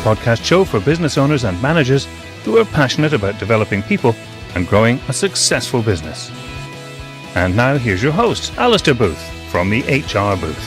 podcast show for business owners and managers who are passionate about developing people and growing a successful business. And now here's your host, Alistair Booth from the HR Booth.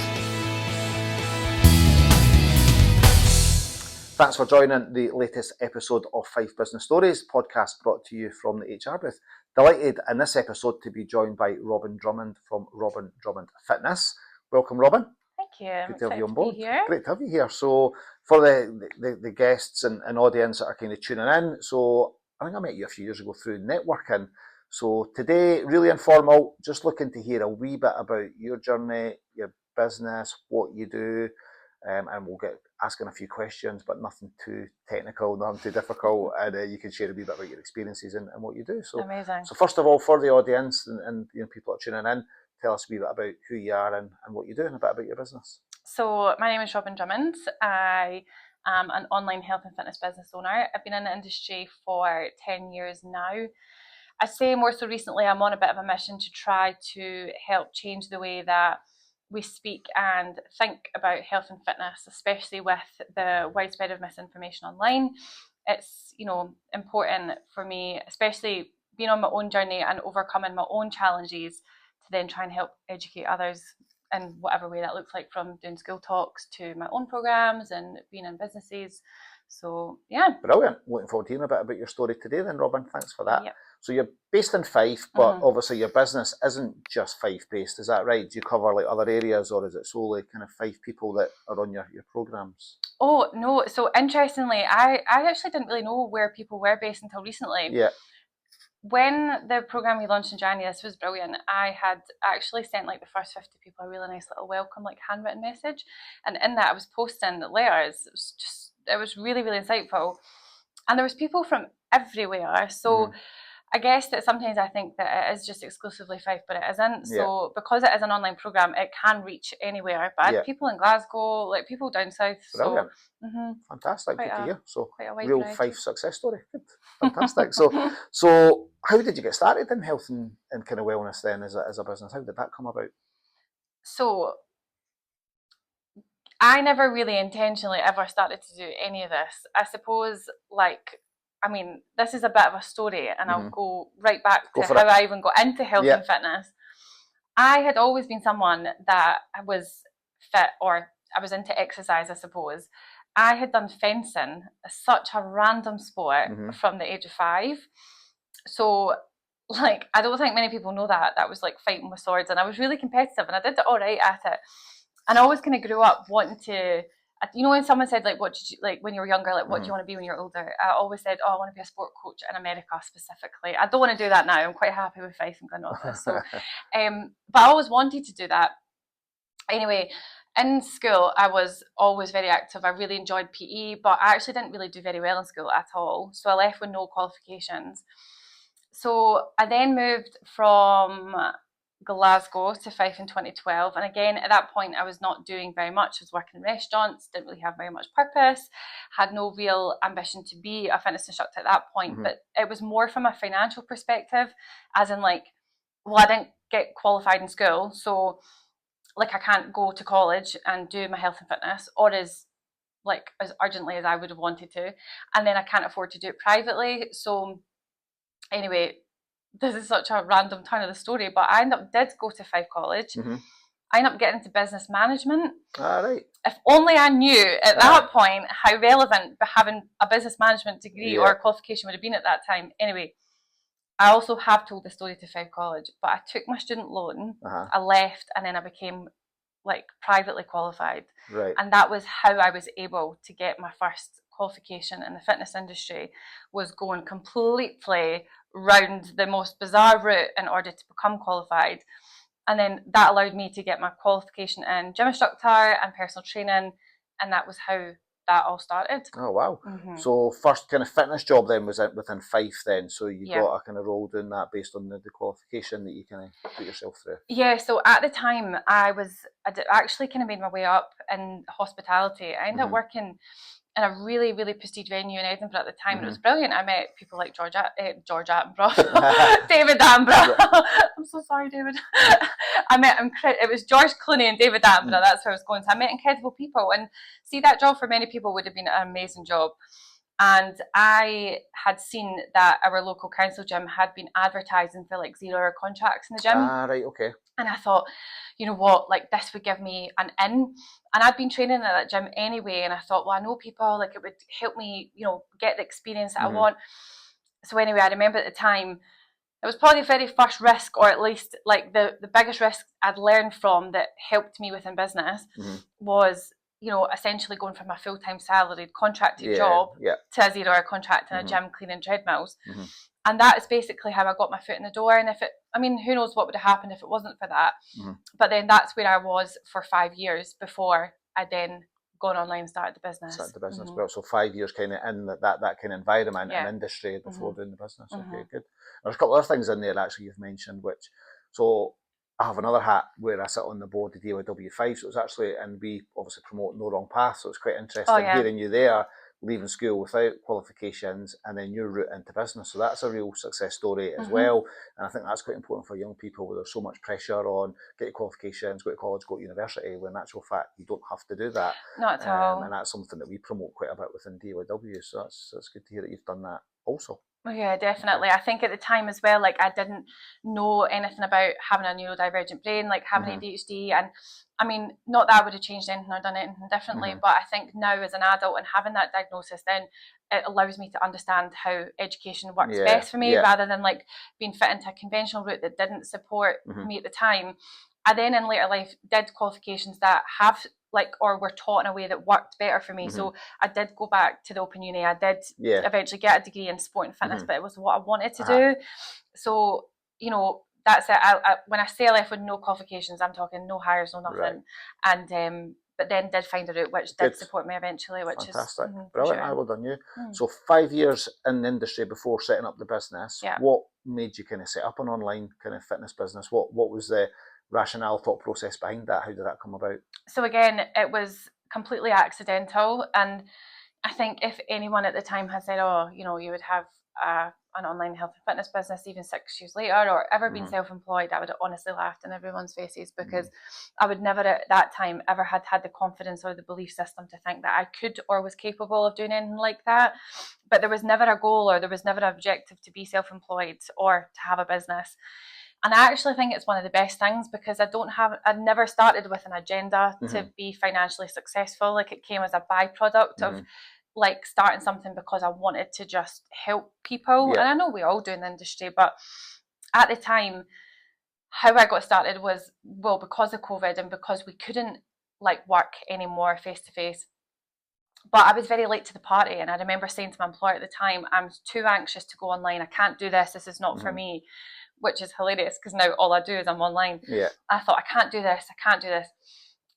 Thanks for joining the latest episode of Fife Business Stories, podcast brought to you from the HR Booth. Delighted in this episode to be joined by Robyn Drummond from Robyn Drummond Fitness. Welcome, Robyn. Thank you. Good to have you on board. Here. Great to have you here. So for the guests and audience that are kind of tuning in, so I think I met you a few years ago through networking. So today, really informal, just looking to hear a wee bit about your journey, your business, what you do, and we'll get asking a few questions, but nothing too technical, nothing too difficult, and you can share a wee bit about your experiences and what you do. So amazing. So first of all, for the audience and people that are tuning in, tell us a wee bit about who you are and what you do and a bit about your business. So my name is Robyn Drummond. I am an online health and fitness business owner. I've been in the industry for 10 years now. I'd say more so recently I'm on a bit of a mission to try to help change the way that we speak and think about health and fitness, especially with the widespread of misinformation online. It's, important for me, especially being on my own journey and overcoming my own challenges, to then try and help educate others in whatever way that looks like, from doing school talks to my own programs and being in businesses. So, yeah. Brilliant. Looking forward to hearing a bit about your story today then, Robyn. Thanks for that. Yep. So you're based in Fife, but obviously your business isn't just Fife based, is that right? Do you cover like other areas, or is it solely kind of Fife people that are on your programs? Oh, no. So interestingly, I actually didn't really know where people were based until recently. Yeah. When the program we launched in January, this was brilliant. I had actually sent like the first 50 people a really nice little welcome, like handwritten message. And in that I was posting letters. It was really, really insightful. And there was people from everywhere. So I guess that sometimes I think that it is just exclusively Fife, but it isn't. So because it is an online program, it can reach anywhere. But I had people in Glasgow, like people down south. Brilliant. So, fantastic. Good to hear. So real variety. Fife success story. Good. Fantastic. So how did you get started in health and kind of wellness then as a business? How did that come about? So I never really intentionally ever started to do any of this. I suppose, this is a bit of a story, and I'll go right back to how I even got into health and fitness. I had always been someone that was fit, or I was into exercise, I suppose. I had done fencing, such a random sport, from the age of 5. So, I don't think many people know that. That was like fighting with swords, and I was really competitive, and I did all right at it. And I always kind of grew up wanting to, when someone said, what did you, when you were younger, what do you want to be when you're older? I always said, I want to be a sport coach in America specifically. I don't want to do that now. I'm quite happy with Fife and Glen Office. So, but I always wanted to do that. Anyway, in school, I was always very active. I really enjoyed PE, but I actually didn't really do very well in school at all. So I left with no qualifications. So I then moved from Glasgow to Fife in 2012, and again at that point I was not doing very much. I was working in restaurants, didn't really have very much purpose, had no real ambition to be a fitness instructor at that point, but it was more from a financial perspective, as in I didn't get qualified in school, so I can't go to college and do my health and fitness, or as urgently as I would have wanted to, and then I can't afford to do it privately. So anyway, this is such a random turn of the story, but I did go to Fife College. I ended up getting into business management. Right. If only I knew at that point how relevant having a business management degree or qualification would have been at that time. Anyway, I also have told the story to Fife College, but I took my student loan, I left, and then I became privately qualified. Right. And that was how I was able to get my first qualification in the fitness industry, was going completely round the most bizarre route in order to become qualified. And then that allowed me to get my qualification in gym instructor and personal training, and that was how that all started. Oh wow. So first kind of fitness job then was within Fife then, so you got a kind of role doing that based on the qualification that you kind of put yourself through. Yeah, so at the time I actually kind of made my way up in hospitality. I ended up working in a really, really prestige venue in Edinburgh at the time, and it was Mhm. brilliant. I met people like George Attenborough, David Attenborough. I'm so sorry, David. I met it was George Clooney and David Attenborough. That's where I was going. So I met incredible people, and see, that job for many people would have been an amazing job. And I had seen that our local council gym had been advertising for like 0 hour contracts in the gym. Ah, right, okay. And I thought, you know what, like this would give me an in. And I'd been training at that gym anyway. And I thought, well, I know people, like it would help me, you know, get the experience that I want. So anyway, I remember at the time, it was probably the very first risk, or at least like the biggest risk I'd learned from that helped me within business was, you know, essentially going from a full-time salaried contracted job to a 0 hour contract in a gym cleaning treadmills. And that is basically how I got my foot in the door. And I mean, who knows what would have happened if it wasn't for that. But then that's where I was for 5 years before I then gone online and started the business. Well, so 5 years kind of in that kind of environment and industry before doing the business. Okay, good. There's a couple of other things in there actually you've mentioned, which, so I have another hat where I sit on the board of DIW Fife, so it's actually, and we obviously promote No Wrong Path, so it's quite interesting hearing you there, leaving school without qualifications and then your route into business. So that's a real success story as well. And I think that's quite important for young people where there's so much pressure on get your qualifications, go to college, go to university, when in actual fact you don't have to do that. Not at all. And that's something that we promote quite a bit within DIW. So that's good to hear that you've done that also. Yeah, definitely. I think at the time as well, like I didn't know anything about having a neurodivergent brain, like having ADHD. And I mean, not that I would have changed anything or done anything differently, but I think now as an adult and having that diagnosis, then it allows me to understand how education works best for me rather than like being fit into a conventional route that didn't support me at the time. I then in later life did qualifications that have like, or were taught in a way that worked better for me. So I did go back to the Open Uni. I did eventually get a degree in sport and fitness, but it was what I wanted to do. So, you know, that's it. When I say I left with no qualifications, I'm talking no hires, no nothing. And but then did find a route which did support me eventually, which fantastic. is brilliant. Well done you. So 5 years in the industry before setting up the business. What made you kind of set up an online kind of fitness business? What was the rationale, thought process behind that? How did that come about? So again, it was completely accidental, and I think if anyone at the time had said, oh, you know, you would have an online health and fitness business even 6 years later, or ever been self-employed, I would have honestly laughed in everyone's faces, because I would never at that time ever had the confidence or the belief system to think that I could or was capable of doing anything like that. But there was never a goal, or there was never an objective to be self-employed or to have a business. And I actually think it's one of the best things, because I'd never started with an agenda to be financially successful. Like, it came as a byproduct of like starting something because I wanted to just help people. And I know we all do in the industry, but at the time, how I got started was, well, because of COVID and because we couldn't like work anymore face to face. But I was very late to the party, and I remember saying to my employer at the time, I'm too anxious to go online. I can't do this. This is not for me. Which is hilarious, because now all I do is I'm online. I thought, I can't do this.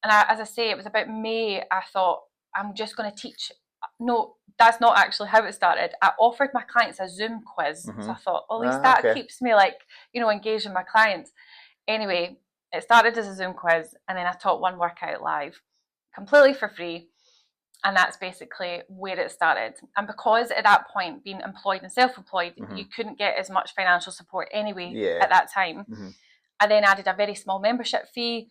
And as I say, it was about May. I thought, I'm just going to teach. No, that's not actually how it started. I offered my clients a Zoom quiz. So I thought, well, at least that keeps me like, you know, engaged with my clients. Anyway, it started as a Zoom quiz, and then I taught one workout live, completely for free. And that's basically where it started. And because at that point, being employed and self-employed, you couldn't get as much financial support anyway at that time. I then added a very small membership fee.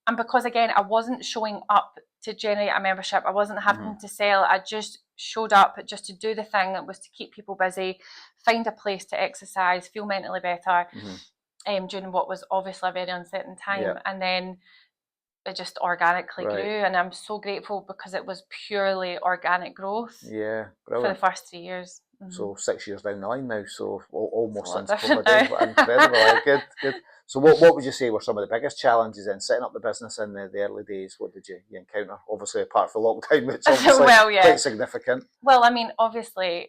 And because, again, I wasn't showing up to generate a membership, I wasn't having to sell, I just showed up just to do the thing that was to keep people busy, find a place to exercise, feel mentally better during what was obviously a very uncertain time. And then it just organically grew, and I'm so grateful, because it was purely organic growth for the first 3 years. So 6 years down the line now, so almost since COVID. Incredible. Good. So what would you say were some of the biggest challenges in setting up the business in the early days? What did you encounter? Obviously, apart from lockdown, which obviously quite significant. Well, I mean, obviously,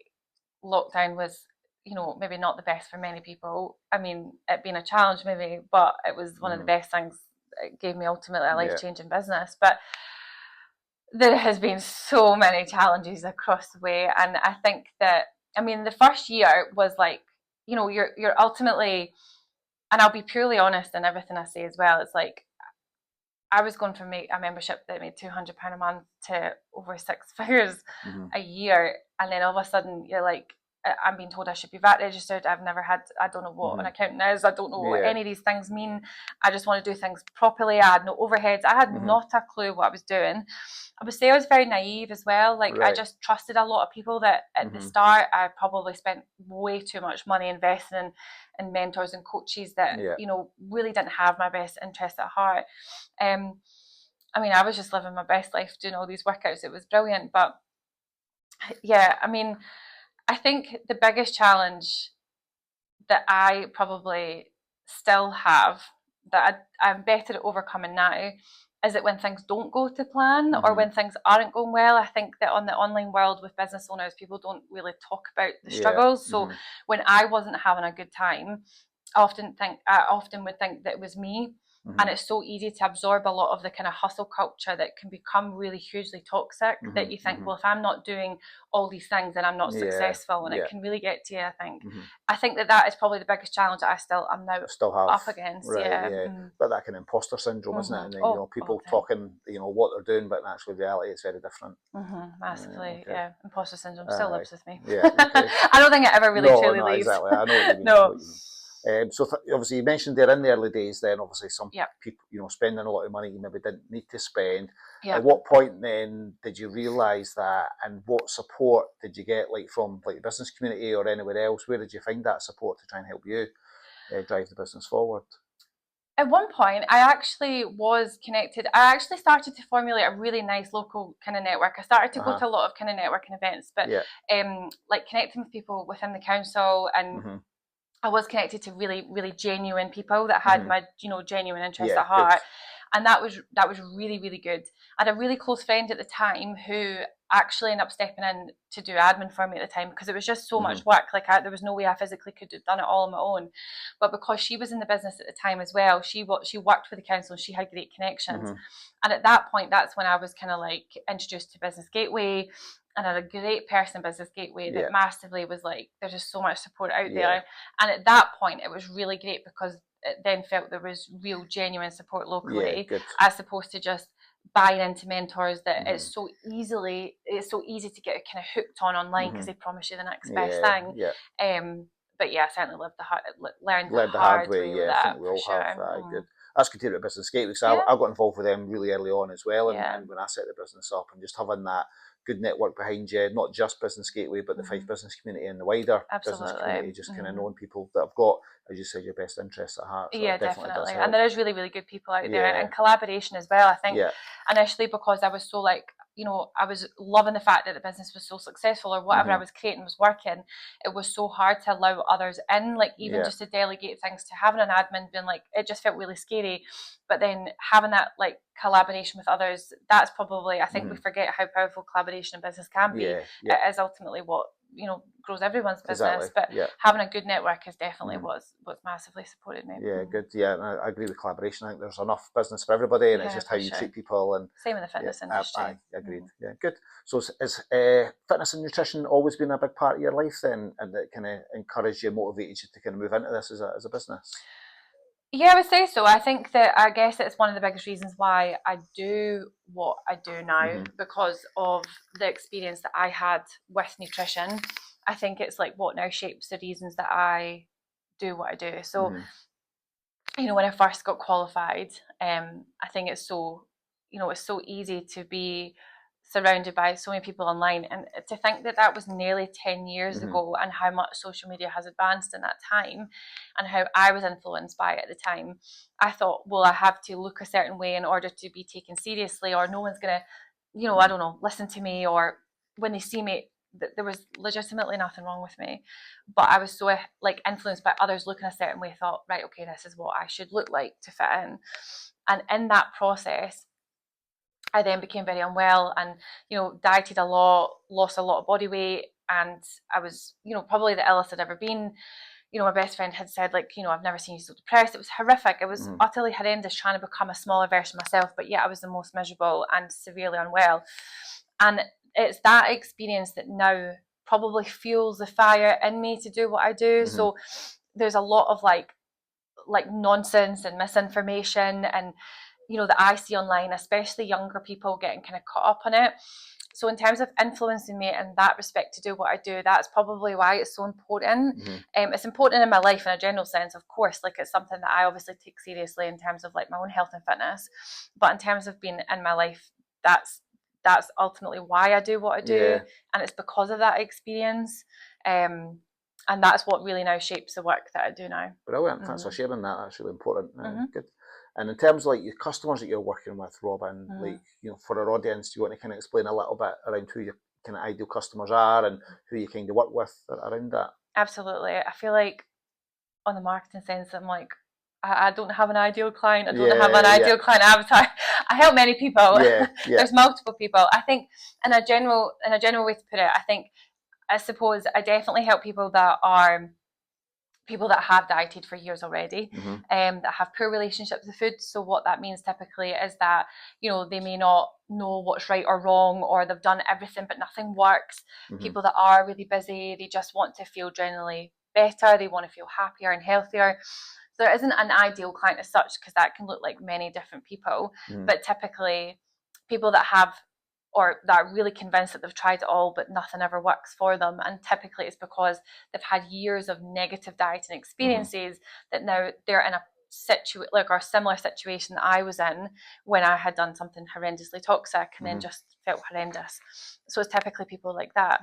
lockdown was, you know, maybe not the best for many people. I mean, it being a challenge maybe, but it was one of the best things. It gave me ultimately a life-changing business. But there has been so many challenges across the way, and I think that, I mean, the first year was like, you know, you're ultimately, and I'll be purely honest in everything I say as well, it's like, I was going from a membership that made £200 a month to over 6 figures a year, and then all of a sudden you're like, I'm being told I should be VAT registered. I've never had, I don't know what an accountant is. I don't know what any of these things mean. I just want to do things properly. I had no overheads. I had not a clue what I was doing. I would say I was very naive as well. Like I just trusted a lot of people that at the start I probably spent way too much money investing in mentors and coaches that, you know, really didn't have my best interests at heart. I mean, I was just living my best life doing all these workouts. It was brilliant. But yeah, I mean, I think the biggest challenge that I probably still have, that I'm better at overcoming now, is that when things don't go to plan or when things aren't going well, I think that on the online world with business owners, people don't really talk about the struggles. So when I wasn't having a good time, I often would think that it was me. And it's so easy to absorb a lot of the kind of hustle culture that can become really hugely toxic, that you think, well, if I'm not doing all these things, then I'm not successful, and it can really get to you, I think. I think that is probably the biggest challenge that I'm now up against. But that kind of imposter syndrome, isn't it? And then, you know, people talking, you know, what they're doing, but in actual reality it's very different. Massively, imposter syndrome still lives with me. I don't think it ever really truly leaves. Exactly. I know what you mean. No. So obviously you mentioned there in the early days, then obviously some people, you know, spending a lot of money you maybe didn't need to spend. At what point then did you realise that, and what support did you get, like from like the business community or anywhere else? Where did you find that support to try and help you drive the business forward? At one point, I actually was connected. I actually started to formulate a really nice local kind of network. I started to go to a lot of kind of networking events, but like connecting with people within the council, and I was connected to really, really genuine people that had my, you know, genuine interests at heart. And that was really, really good. I had a really close friend at the time who actually ended up stepping in to do admin for me at the time, because it was just so much work. Like there was no way I physically could have done it all on my own. But because she was in the business at the time as well, she worked for the council and she had great connections. And at that point, that's when I was kind of like introduced to Business Gateway. And I had a great person in Business Gateway that massively was like, there's just so much support out there. And at that point, it was really great, because it then felt there was real, genuine support locally, as opposed to just buying into mentors that it's so easy to get kind of hooked on online, because they promise you the next best thing. But yeah, I certainly learned the hard way with that. I think we all have that. Good. That's good to hear about Business Gateway. So I got involved with them really early on as well, and when I set the business up, and just having that good network behind you, not just Business Gateway, but the Fife business community and the wider business community, just kind of knowing people that have got, as you said, your best interests at heart. So definitely. And there is really, really good people out there, and collaboration as well. I think initially, because I was so like, you know, I was loving the fact that the business was so successful, or whatever I was creating was working. It was so hard to allow others in, like even just to delegate things, to having an admin being like, it just felt really scary. But then having that like collaboration with others, that's probably, I think we forget how powerful collaboration in business can be. It is ultimately what, you know, grows everyone's business. But having a good network is definitely what's massively supported me. Good. I agree with collaboration. I think there's enough business for everybody, and it's just how you treat people. And same in the fitness industry. I agreed. Good. So has fitness and nutrition always been a big part of your life then, and that kind of encouraged you, motivated you to kind of move into this as a business? Yeah, I would say so. I think that, I guess it's one of the biggest reasons why I do what I do now, because of the experience that I had with nutrition. I think it's like what now shapes the reasons that I do what I do. So, you know, when I first got qualified, I think it's so, you know, it's so easy to be surrounded by so many people online, and to think that that was nearly 10 years ago, and how much social media has advanced in that time, and how I was influenced by it at the time. I thought, well, I have to look a certain way in order to be taken seriously, or no one's gonna, you know, I don't know, listen to me, or when they see me, there was legitimately nothing wrong with me, but I was so like influenced by others looking a certain way, thought, right, okay, this is what I should look like to fit in. And in that process, I then became very unwell, and, you know, dieted a lot, lost a lot of body weight, and I was, you know, probably the illest I'd ever been. You know, my best friend had said, like, you know, I've never seen you so depressed. It was horrific. It was utterly horrendous, trying to become a smaller version of myself, but yet I was the most miserable and severely unwell. And it's that experience that now probably fuels the fire in me to do what I do. So there's a lot of like nonsense and misinformation, and, you know, that I see online, especially younger people getting kind of caught up on it. So in terms of influencing me in that respect to do what I do, that's probably why it's so important. It's important in my life in a general sense, of course. Like, it's something that I obviously take seriously in terms of like my own health and fitness. But in terms of being in my life, that's ultimately why I do what I do, and it's because of that experience. And that's what really now shapes the work that I do now. Brilliant. Thanks for sharing that. That's really important. Good. And in terms of like your customers that you're working with, Robyn, like, you know, for our audience, do you want to kind of explain a little bit around who your kind of ideal customers are and who you kind of work with around that? Absolutely. I feel like on the marketing sense, I'm like, I don't have an ideal client. I don't have an ideal client avatar. I help many people. There's multiple people. I think in a general way to put it, I suppose I definitely help people that have dieted for years already, that have poor relationships with food. So what that means typically is that, you know, they may not know what's right or wrong, or they've done everything but nothing works. People that are really busy, they just want to feel generally better, they want to feel happier and healthier. So there isn't an ideal client as such, because that can look like many different people, but typically people that have, or that are really convinced that they've tried it all but nothing ever works for them, and typically it's because they've had years of negative dieting experiences that now they're in a similar situation that I was in when I had done something horrendously toxic and then just felt horrendous. So it's typically people like that.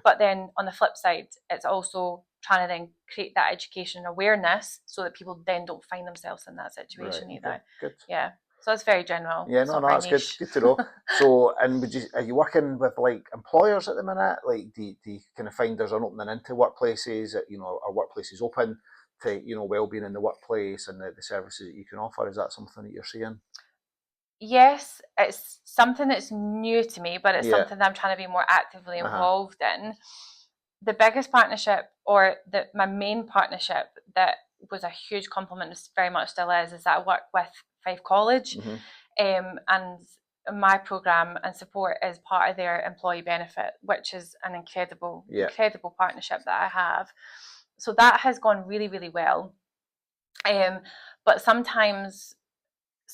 But then on the flip side, it's also trying to then create that education and awareness so that people then don't find themselves in that situation either. Good. So it's very general. Yeah, no, that's good. Good to know. So, and are you working with like employers at the minute? Like, do you kind of find there's an opening into workplaces? You know, are workplaces open to, you know, wellbeing in the workplace and the services that you can offer? Is that something that you're seeing? Yes, it's something that's new to me, but it's something that I'm trying to be more actively involved in. The biggest partnership, or my main partnership, that was a huge compliment, very much still is that I work with Fife College, and my programme and support is part of their employee benefit, which is an incredible partnership that I have. So that has gone really, really well. But sometimes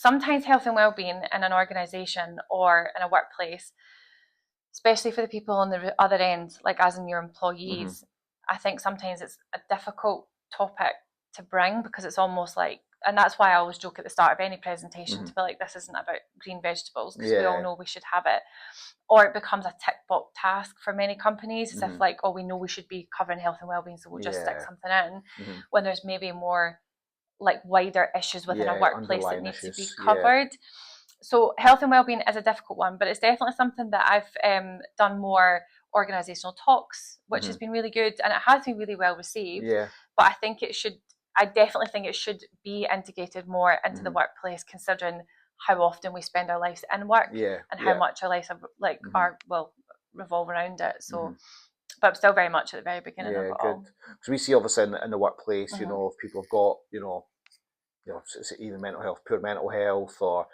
health and wellbeing in an organisation or in a workplace, especially for the people on the other end, like as in your employees, I think sometimes it's a difficult topic to bring, because it's almost like, and that's why I always joke at the start of any presentation to be like, this isn't about green vegetables, because we all know we should have it. Or it becomes a tick box task for many companies, as if like, oh, we know we should be covering health and wellbeing, so we'll just stick something in, when there's maybe more like wider issues within a workplace that need to be covered. So health and wellbeing is a difficult one, but it's definitely something that I've done more organisational talks, which has been really good, and it has been really well received. But I definitely think it should be integrated more into the workplace, considering how often we spend our lives in work and how much our lives revolve around it. So but I'm still very much at the very beginning of it all. Because we see obviously in the workplace, you know, if people have got, you know, even mental health, poor mental health, or,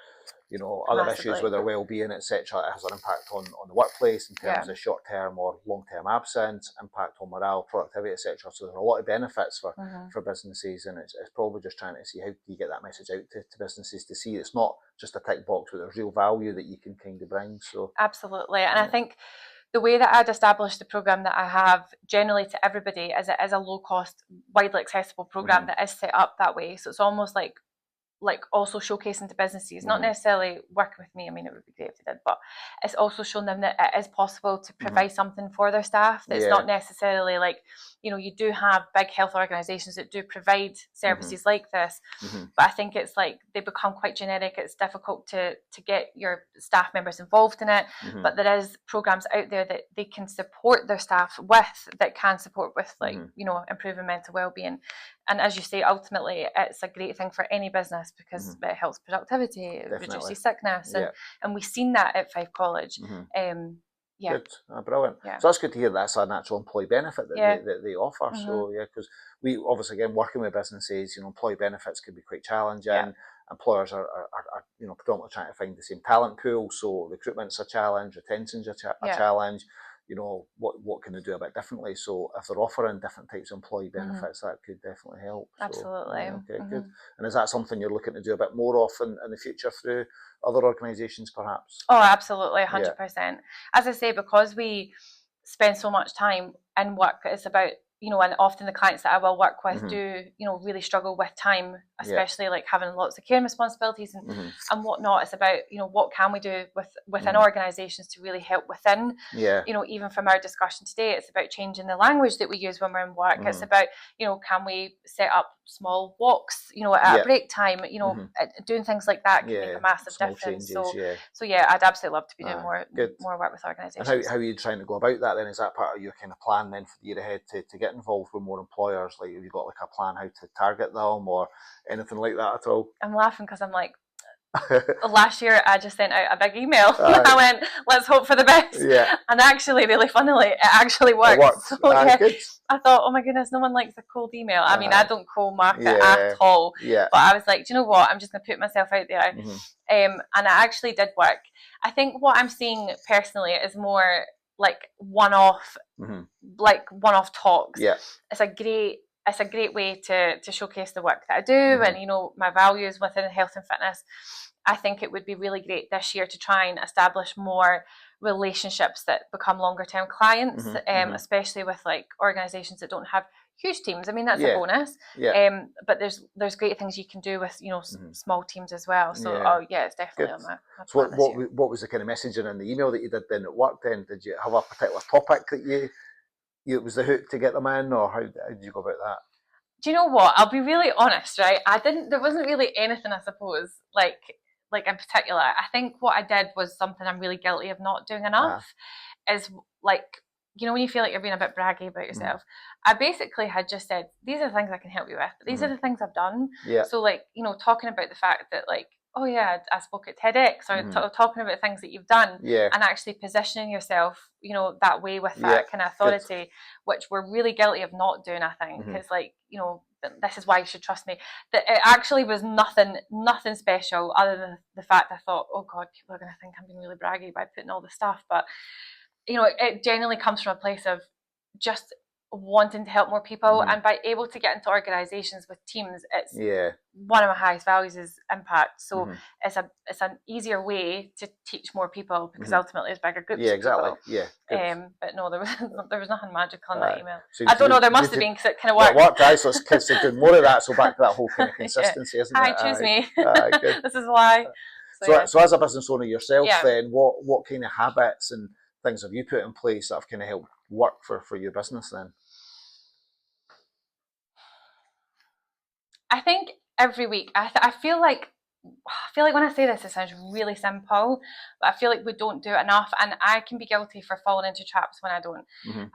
you know, other issues with their well-being, etc., it has an impact on the workplace in terms of short-term or long-term absence, impact on morale, productivity, etc. So there's a lot of benefits for businesses, and it's probably just trying to see how do you get that message out to businesses to see it's not just a tick box, but there's real value that you can kind of bring. So absolutely, and I think the way that I'd established the programme that I have generally to everybody is it is a low-cost, widely accessible programme that is set up that way. So it's almost like also showcasing to businesses, not necessarily working with me. I mean, it would be great if they did, but it's also showing them that it is possible to provide something for their staff. That's not necessarily like, you know, you do have big health organisations that do provide services like this, but I think it's like they become quite generic. It's difficult to get your staff members involved in it, but there is programmes out there that they can support their staff with, that can support with, like, you know, improving mental wellbeing. And as you say, ultimately, it's a great thing for any business, because it helps productivity, it reduces sickness, and we've seen that at Fife College. Good. Brilliant. So that's good to hear. That's a natural employee benefit that they offer. So because we obviously, again, working with businesses, you know, employee benefits can be quite challenging. Employers are you know, predominantly trying to find the same talent pool, so recruitment's a challenge, retention's a challenge. you know, what can they do a bit differently? So if they're offering different types of employee benefits, that could definitely help. Absolutely. So, okay, good. And is that something you're looking to do a bit more of in the future through other organisations, perhaps? Oh, absolutely, 100%. As I say, because we spend so much time in work, it's about, you know, and often the clients that I will work with do, you know, really struggle with time, especially like having lots of care responsibilities and whatnot. It's about, you know, what can we do within organisations to really help within, you know, even from our discussion today, it's about changing the language that we use when we're in work. It's about, you know, can we set up small walks, you know, at break time, you know, doing things like that can make a massive small difference. Changes, So yeah, I'd absolutely love to be doing more work with organisations. And how are you trying to go about that then? Is that part of your kind of plan then for the year ahead to get involved with more employers? Like, have you got like a plan how to target them or anything like that at all? I'm laughing because I'm like, last year I just sent out a big email. I went, let's hope for the best. And actually, really funnily, it actually worked. It worked. So, Good. I thought, oh my goodness, no one likes a cold email. I mean, I don't cold market at all. But I was like, do you know what? I'm just going to put myself out there. And it actually did work. I think what I'm seeing personally is more like one-off talks. It's a great way to showcase the work that I do and, you know, my values within health and fitness. I think it would be really great this year to try and establish more relationships that become longer term clients, especially with like organisations that don't have huge teams. I mean, that's a bonus. But there's great things you can do with, you know, small teams as well. So it's definitely on my plan this year. What was the kind of messaging in the email that you did then at work then? Did you have a particular topic that it was the hook to get them in, or how did you go about that? Do you know what? I'll be really honest, right? There wasn't really anything, I suppose, like in particular. I think what I did was something I'm really guilty of not doing enough. Is like, you know, when you feel like you're being a bit braggy about yourself. I basically had just said, these are the things I can help you with. These are the things I've done. So like, you know, talking about the fact that like, oh yeah, I spoke at TEDx, or talking about things that you've done, and actually positioning yourself, you know, that way with that kind of authority, which we're really guilty of not doing, I think. It's like, you know, this is why you should trust me. That it actually was nothing special other than the fact I thought, oh God, people are going to think I'm being really braggy by putting all this stuff. But, you know, it generally comes from a place of just wanting to help more people, and by able to get into organisations with teams, it's one of my highest values is impact. So it's an easier way to teach more people, because ultimately it's bigger groups. Exactly. But no, there was nothing magical in that email. So I don't know. There must have been, because it kind of worked. It worked, guys. So it's kids to do more of that. So back to that whole kind of consistency, isn't it? Choose me. This is why. So as a business owner yourself, then what kind of habits and things have you put in place that have kind of helped work for your business then? I think every week, I feel like when I say this, it sounds really simple, but I feel like we don't do it enough, and I can be guilty for falling into traps when I don't.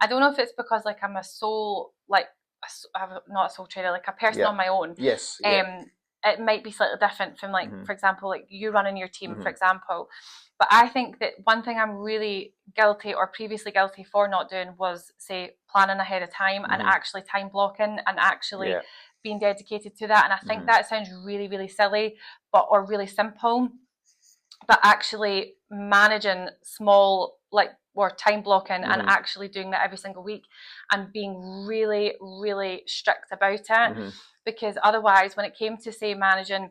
I don't know if it's because like I'm not a sole trader, like a person on my own. It might be slightly different from like, for example, like you running your team, for example. But I think that one thing I'm really guilty, or previously guilty for not doing, was say planning ahead of time and actually time blocking and actually being dedicated to that. And I think that sounds really, really silly, or really simple, but actually managing small, like, or time blocking and actually doing that every single week and being really, really strict about it. Because otherwise, when it came to say managing,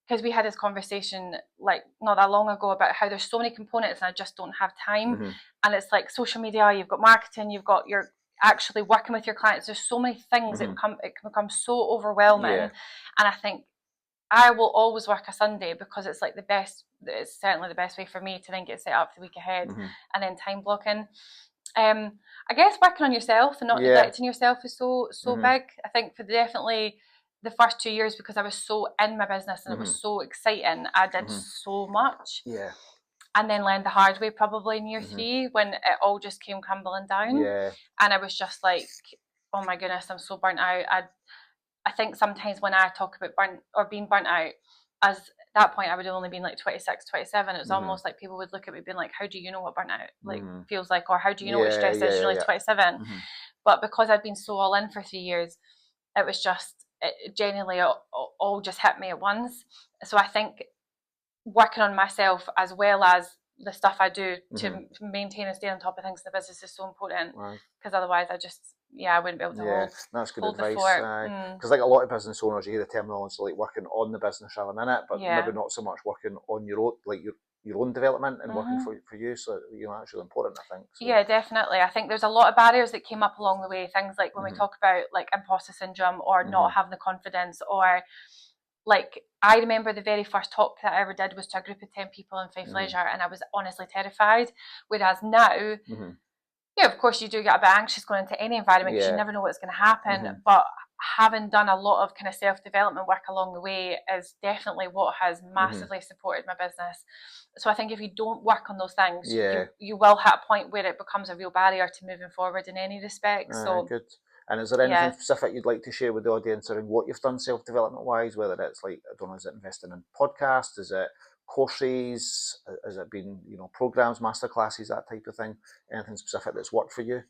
because we had this conversation like not that long ago about how there's so many components and I just don't have time. And it's like social media, you've got marketing, you're actually working with your clients. There's so many things it can become so overwhelming. And I think I will always work a Sunday because it's like it's certainly the best way for me to then get set up for the week ahead and then time blocking. I guess working on yourself and not neglecting yourself is so big. I think for definitely the first 2 years, because I was so in my business and it was so exciting, I did so much. And then learned the hard way probably in year 3 when it all just came crumbling down. And I was just like, oh my goodness, I'm so burnt out. I think sometimes when I talk about being burnt out, as that point I would have only been like 26, 27. It was almost like people would look at me being like, how do you know what burnout like feels like, or how do you know what stress is? You're only 27. But because I'd been so all in for 3 years, it was just, it genuinely all just hit me at once. So I think working on myself as well as the stuff I do to maintain and stay on top of things in the business is so important, because otherwise I wouldn't be able to that's good hold advice. the fort. Because like a lot of business owners, you hear the terminology like working on the business rather than in it, but maybe not so much working on your own, like your own development and working for you. So that's really important, I think. So. Yeah, definitely. I think there's a lot of barriers that came up along the way. Things like when we talk about like imposter syndrome or not having the confidence, or like I remember the very first talk that I ever did was to a group of 10 people in Fife Leisure, and I was honestly terrified. Whereas now, of course you do get a bit anxious going into any environment because you never know what's going to happen. But having done a lot of kind of self-development work along the way is definitely what has massively supported my business. So I think if you don't work on those things, you will hit a point where it becomes a real barrier to moving forward in any respect. So good. And is there anything specific you'd like to share with the audience around what you've done self-development wise, whether it's like, I don't know, is it investing in podcasts, is it courses, has it been, programs, masterclasses, that type of thing? Anything specific that's worked for you?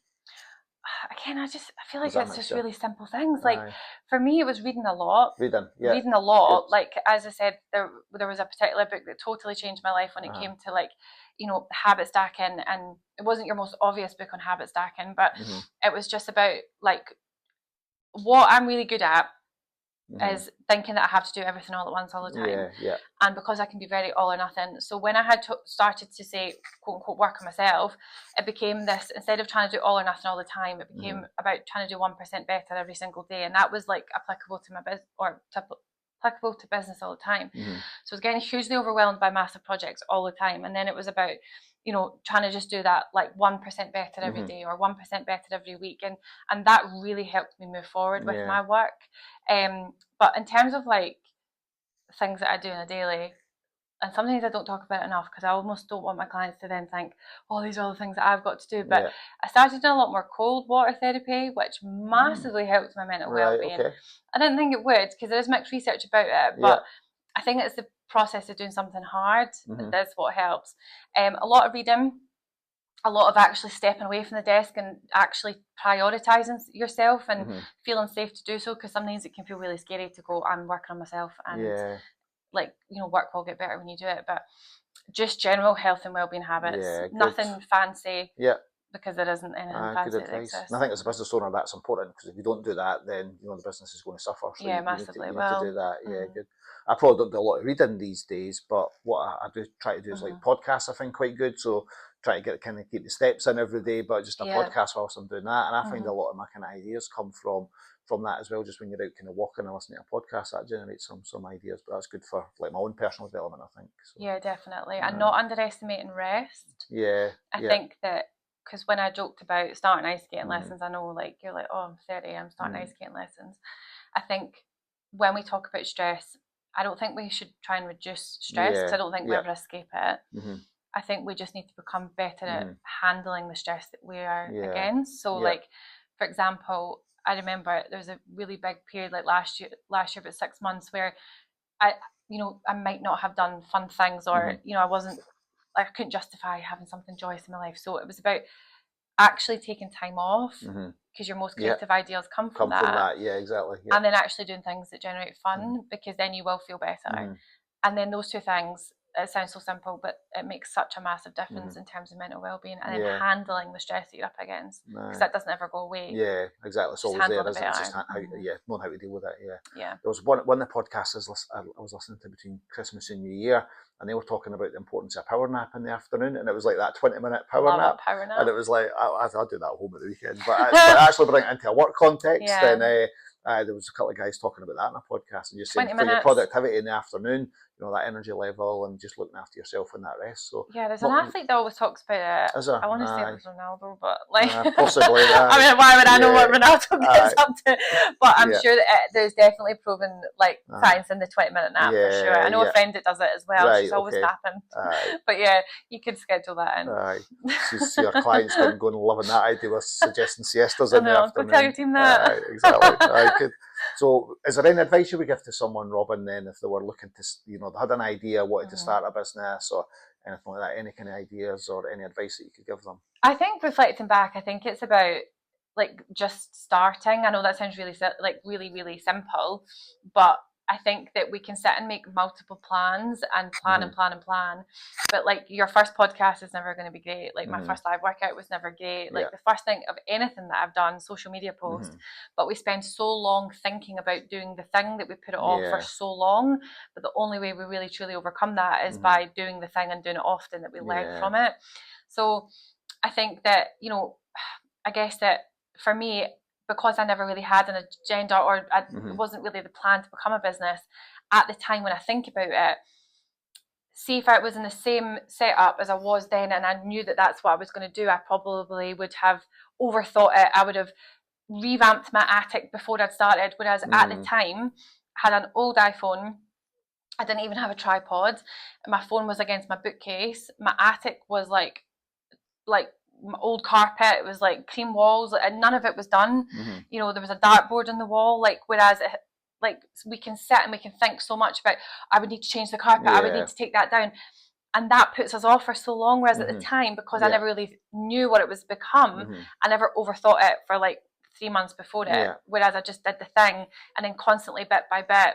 Again, I feel like it's just really simple things. Like for me, it was reading a lot. Reading a lot. Good. Like as I said, there was a particular book that totally changed my life when it came to like, habit stacking, and it wasn't your most obvious book on habit stacking, but it was just about like what I'm really good at is thinking that I have to do everything all at once all the time. And because I can be very all or nothing. So when I had started to say, quote unquote, work on myself, it became this, instead of trying to do all or nothing all the time, it became about trying to do 1% better every single day. And that was like applicable to my business, or applicable to business all the time. So I was getting hugely overwhelmed by massive projects all the time. And then it was about, trying to just do that like 1% better every day or 1% better every week. And that really helped me move forward with my work. But in terms of like things that I do on a daily, and sometimes I don't talk about it enough because I almost don't want my clients to then think, oh, these are all the things that I've got to do. But I started doing a lot more cold water therapy, which massively helped my mental well-being. Okay. I didn't think it would because there is mixed research about it, but I think it's the process of doing something hard that's what helps. A lot of reading, a lot of actually stepping away from the desk and actually prioritizing yourself and feeling safe to do so, because sometimes it can feel really scary to go, I'm working on myself, and like, work will get better when you do it. But just general health and well-being habits, nothing fancy, because there isn't anything fancy that exists. And I think as a business owner that's important, because if you don't do that, then the business is going to suffer. So massively. You need to do that. Good. I probably don't do a lot of reading these days, but what I do try to do is like podcasts. I think quite good. So try to keep the steps in every day, but just a podcast whilst I'm doing that. And I find a lot of my kind of ideas come from that as well. Just when you're out kind of walking and listening to a podcast, that generates some ideas. But that's good for like my own personal development, I think. So, yeah, definitely. And not underestimating rest. I think that, because when I joked about starting ice skating lessons, I know like you're like, oh, I'm 30, I'm starting ice skating lessons. I think when we talk about stress, I don't think we should try and reduce stress, because I don't think we ever escape it. I think we just need to become better at handling the stress that we are against. So like, for example, I remember there was a really big period like last year about 6 months where I might not have done fun things, or I couldn't justify having something joyous in my life. So it was about actually taking time off, because your most creative ideas come from that. Yeah, exactly. And then actually doing things that generate fun, because then you will feel better. And then those two things, it sounds so simple, but it makes such a massive difference in terms of mental well-being, and then handling the stress that you're up against, because that doesn't ever go away. Yeah, exactly. It's always there, isn't it? It's just knowing how to deal with it. There was one of the podcasts I was listening to between Christmas and New Year, and they were talking about the importance of a power nap in the afternoon, and it was like that 20-minute power nap. And it was like, I'll do that at home at the weekend, but actually bring it into a work context, and there was a couple of guys talking about that in a podcast, and just saying for your productivity in the afternoon, that energy level, and just looking after yourself in that rest. So there's an athlete that always talks about it. I want to say it was Ronaldo, but like possibly. I mean, why would I know what Ronaldo gets up to? But I'm sure that there's definitely proven like science in the 20-minute nap for sure. I know a friend that does it as well. She's always napping. But you could schedule that in. See your clients going loving that idea with suggesting siestas in the afternoon. Go tell your team that. Exactly. Good. So is there any advice you would give to someone, Robyn, then, if they were looking to, they had an idea, wanted to start a business or anything like that, any kind of ideas or any advice that you could give them? I think reflecting back, I think it's about like just starting. I know that sounds really, really, really simple, but I think that we can sit and make multiple plans and plan and plan and plan. But like your first podcast is never going to be great. Like my first live workout was never great. Like the first thing of anything that I've done, social media post, but we spend so long thinking about doing the thing that we put it off for so long. But the only way we really truly overcome that is by doing the thing and doing it often, that we learn from it. So I think that, you know, I guess that for me, because I never really had an agenda, or it wasn't really the plan to become a business at the time, when I think about it, see, if I was in the same setup as I was then and I knew that that's what I was going to do, I probably would have overthought it. I would have revamped my attic before I'd started, whereas at the time I had an old iPhone. I didn't even have a tripod. My phone was against my bookcase. My attic was like old carpet. It was like cream walls, and none of it was done. You know, there was a dartboard on the wall. Like, whereas we can sit and we can think so much about, I would need to change the carpet, I would need to take that down, and that puts us off for so long. Whereas at the time, because I never really knew what it was become, I never overthought it for like 3 months before it. Whereas I just did the thing, and then constantly, bit by bit,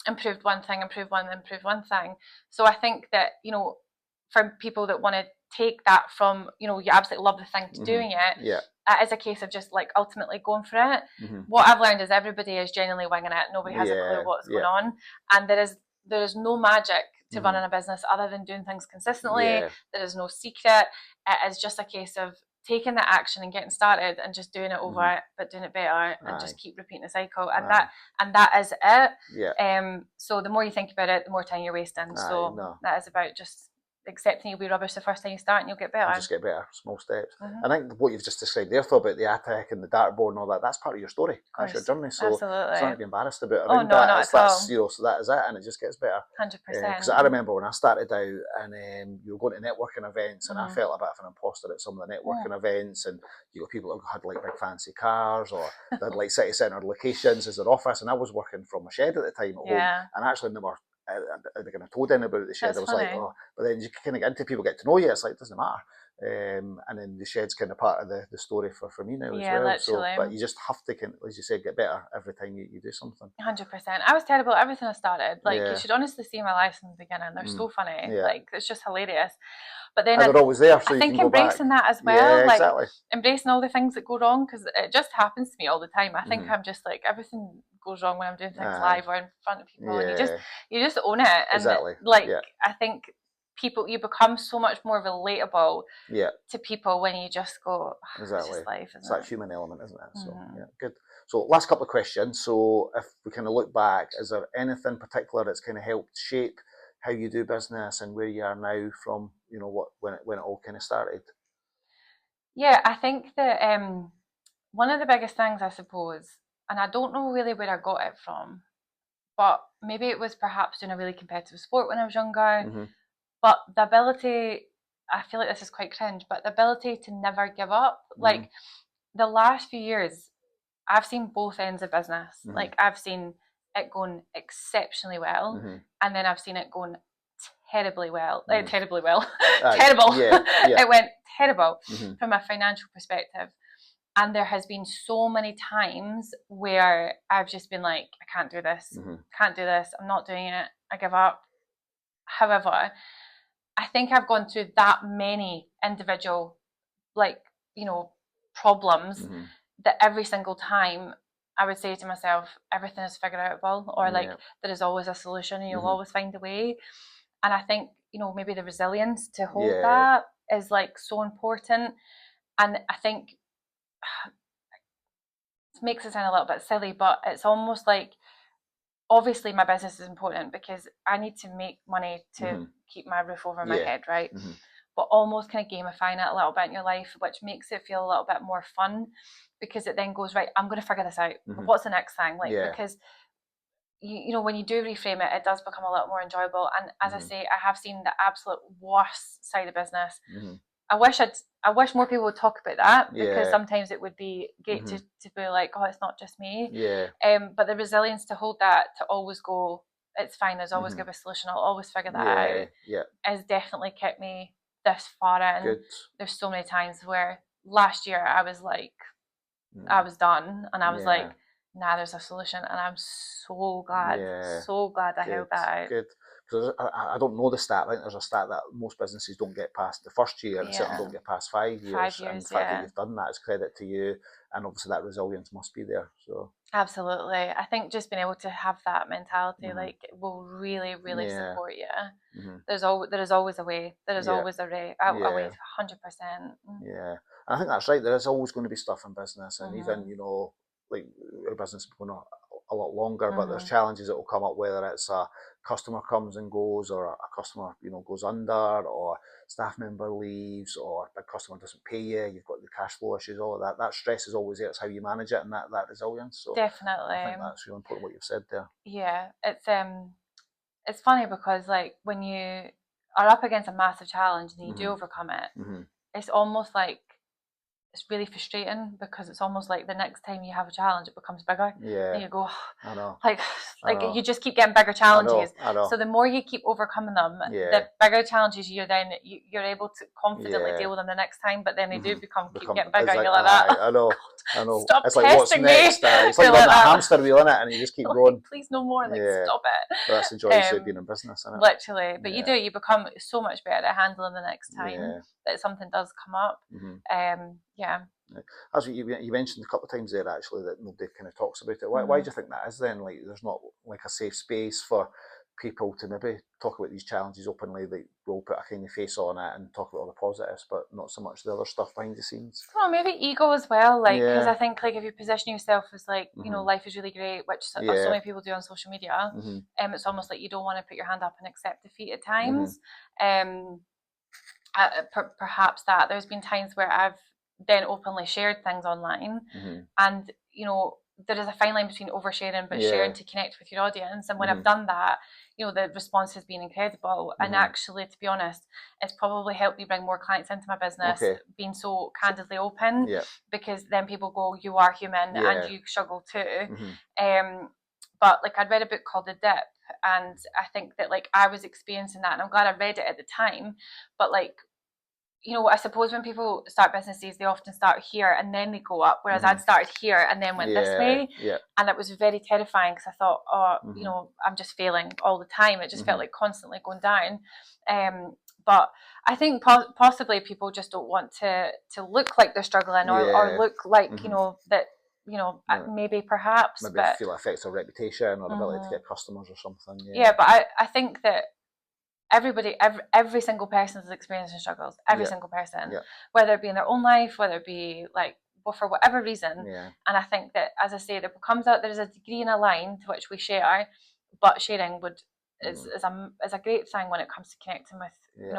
improved one thing, improved one thing. So I think that, you know, for people that want to take that from, you know, you absolutely love the thing to doing it, it is a case of just like ultimately going for it. What I've learned is everybody is genuinely winging it. Nobody has a clue what's going on, and there is no magic to running a business other than doing things consistently. There is no secret. It is just a case of taking the action and getting started and just doing it over it, but doing it better, and just keep repeating the cycle, and that is it. So the more you think about it, the more time you're wasting. That is about just accepting you'll be rubbish the first time you start, and you'll get better. Just get better, small steps. I think what you've just described there, though, about the attic and the dartboard and all that, that's part of your story. That's your journey. So it's not to be embarrassed about it. Not at all. You know, so that is it, and it just gets better. 100%. Because I remember when I started out, and you were going to networking events, and I felt a bit of an imposter at some of the networking events, and you got people that had like big fancy cars, or they had like city centre locations as their office, and I was working from my shed at the time at home, and I actually never I kind of told anyone about the shed. I was like, oh, but then you kind of get into people, get to know you. It's like, it doesn't matter. And then the shed's kind of part of the story for me now as well. Literally. So, but you just have to, as you said, get better every time you do something. 100%. I was terrible at everything I started. Like, you should honestly see my lives in the beginning. They're so funny. Like, it's just hilarious. But then they're always there, so I you think can go embracing back. that as well, yeah, like exactly. Embracing all the things that go wrong, because it just happens to me all the time. I think I'm just like, everything goes wrong when I'm doing things live or in front of people, and you just own it. And I think you become so much more relatable to people when you just go, it's just life, it's that human element, isn't it? So good. So last couple of questions. So if we kind of look back, is there anything particular that's kind of helped shape how you do business and where you are now from, you know, when it all kind of started? Yeah, I think that one of the biggest things, I suppose, and I don't know really where I got it from, but maybe it was perhaps doing a really competitive sport when I was younger, but the ability, I feel like this is quite cringe, but the ability to never give up. Like, the last few years, I've seen both ends of business. Like, I've seen it going exceptionally well, and then I've seen it going terribly well. Terrible. It went terrible from a financial perspective. And there has been so many times where I've just been like, I can't do this, I'm not doing it, I give up. However, I think I've gone through that many individual, like, you know, problems that every single time I would say to myself, everything is figure outable, or like there is always a solution and you'll always find a way. And I think, you know, maybe the resilience to hold that is like so important. And I think it makes it sound a little bit silly, but it's almost like, obviously my business is important because I need to make money to keep my roof over my head, right? But almost kind of gamifying it a little bit in your life, which makes it feel a little bit more fun, because it then goes, right, I'm going to figure this out. What's the next thing? Like, because you know, when you do reframe it, it does become a little more enjoyable. And as I say, I have seen the absolute worst side of business. I wish more people would talk about that, because sometimes it would be great to be like, oh, it's not just me. But the resilience to hold that, to always go, it's fine, there's always going to be a solution, I'll always figure that out, has definitely kept me this far in. Good. There's so many times where last year I was like, I was done, and I was like, nah, there's a solution, and I'm so glad I held that out. Good. Because I don't know the stat. I think there's a stat that most businesses don't get past the first year, and certainly don't get past 5 years. 5 years, and the fact that you've done that is credit to you, and obviously that resilience must be there. So absolutely, I think just being able to have that mentality, like, will really, really support you. There is always a way. There is always a way. 100%. Yeah, and I think that's right. There is always going to be stuff in business, and even like our business has been going a lot longer, but there's challenges that will come up, whether it's a customer comes and goes, or a customer goes under, or staff member leaves, or a customer doesn't pay you. You've got the cash flow issues, all of that. That stress is always there. It's how you manage it, and that resilience. So definitely, I think that's really important what you've said there. Yeah, it's funny because, like, when you are up against a massive challenge and you do overcome it, it's almost like it's really frustrating, because it's almost like the next time you have a challenge, it becomes bigger. Yeah. And you go, I know. Like you just keep getting bigger challenges. I know. So the more you keep overcoming them, the bigger challenges you're able to confidently deal with them the next time. But then they do keep getting bigger. And you're like that. I know. Stop it's like, what's next? It's like on a hamster wheel, innit? And you just keep going. Please no more. Like, stop it. Well, that's the joy of being in business, isn't it? Literally. But you become so much better at handling the next time that something does come up. As you mentioned a couple of times there, actually, that nobody kind of talks about it. Why do you think that is then? Like, there's not like a safe space for people to maybe talk about these challenges openly. Like, we'll put a kind of face on it and talk about all the positives, but not so much the other stuff behind the scenes. Well, maybe ego as well. Like, because I think, like, if you position yourself as like, life is really great, which so many people do on social media, it's almost like you don't want to put your hand up and accept defeat at times. Perhaps that there's been times where I've then openly shared things online, and there is a fine line between oversharing but sharing to connect with your audience. And when I've done that, the response has been incredible. And actually, to be honest, it's probably helped me bring more clients into my business, being so candidly open, because then people go, you are human and you struggle too. But like, I'd read a book called The Dip, and I think that, like, I was experiencing that, and I'm glad I read it at the time. But like, I suppose when people start businesses, they often start here and then they go up, whereas I'd started here and then went this way. And it was very terrifying, because I thought, I'm just failing all the time. It just felt like constantly going down. But I think possibly people just don't want to look like they're struggling, or look like, that, maybe perhaps. Maybe feel it affects their reputation or ability to get customers or something. Yeah, but I think that every single person is experiencing struggles. Every single person, whether it be in their own life, whether it be like for whatever reason. And I think that, as I say, there's a degree and a line to which we share, but sharing is a great thing when it comes to connecting with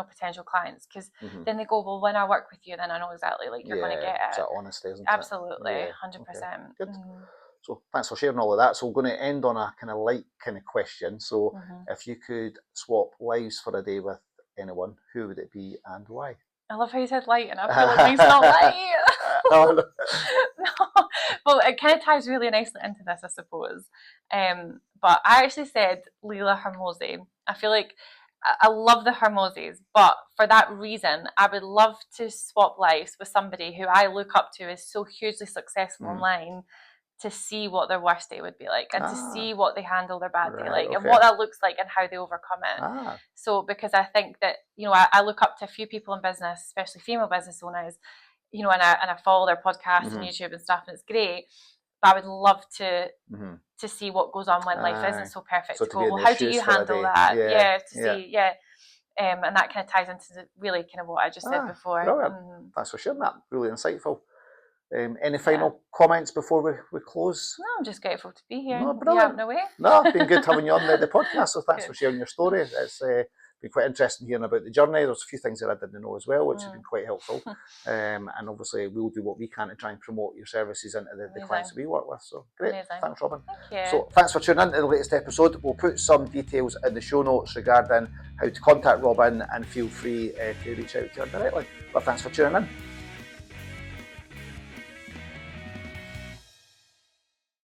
potential clients, because then they go, well, when I work with you, then I know exactly, like, you're going to get it. It's that honesty, isn't it? Absolutely, 100%. Good. So thanks for sharing all of that. So we're going to end on a kind of light kind of question. So if you could swap lives for a day with anyone, who would it be and why? I love how you said light, and I feel like mine's not light. No. Well, it kind of ties really nicely into this, I suppose. But I actually said Leila Hormozi. I feel like I love the Hormozis, but for that reason, I would love to swap lives with somebody who I look up to as so hugely successful online, to see what their worst day would be like, and to see what they handle their bad day like, and what that looks like, and how they overcome it. So, because I think that, I look up to a few people in business, especially female business owners, and I follow their podcasts and YouTube and stuff, and it's great. But I would love to see what goes on when life isn't so perfect. So to go, well, how do you handle that? And that kind of ties into really kind of what I just said before. Thanks for sharing that. Really insightful. Any final comments before we close? No, I'm just grateful to be here. No, brilliant. No, it's been good having you on the podcast, so thanks for sharing your story. It's been quite interesting hearing about the journey. There's a few things that I didn't know as well, which have been quite helpful. And obviously we'll do what we can to try and promote your services into the clients that we work with. So great. Thanks, Robyn. Thank you. So thanks for tuning in to the latest episode. We'll put some details in the show notes regarding how to contact Robyn, and feel free to reach out to her directly. But thanks for tuning in.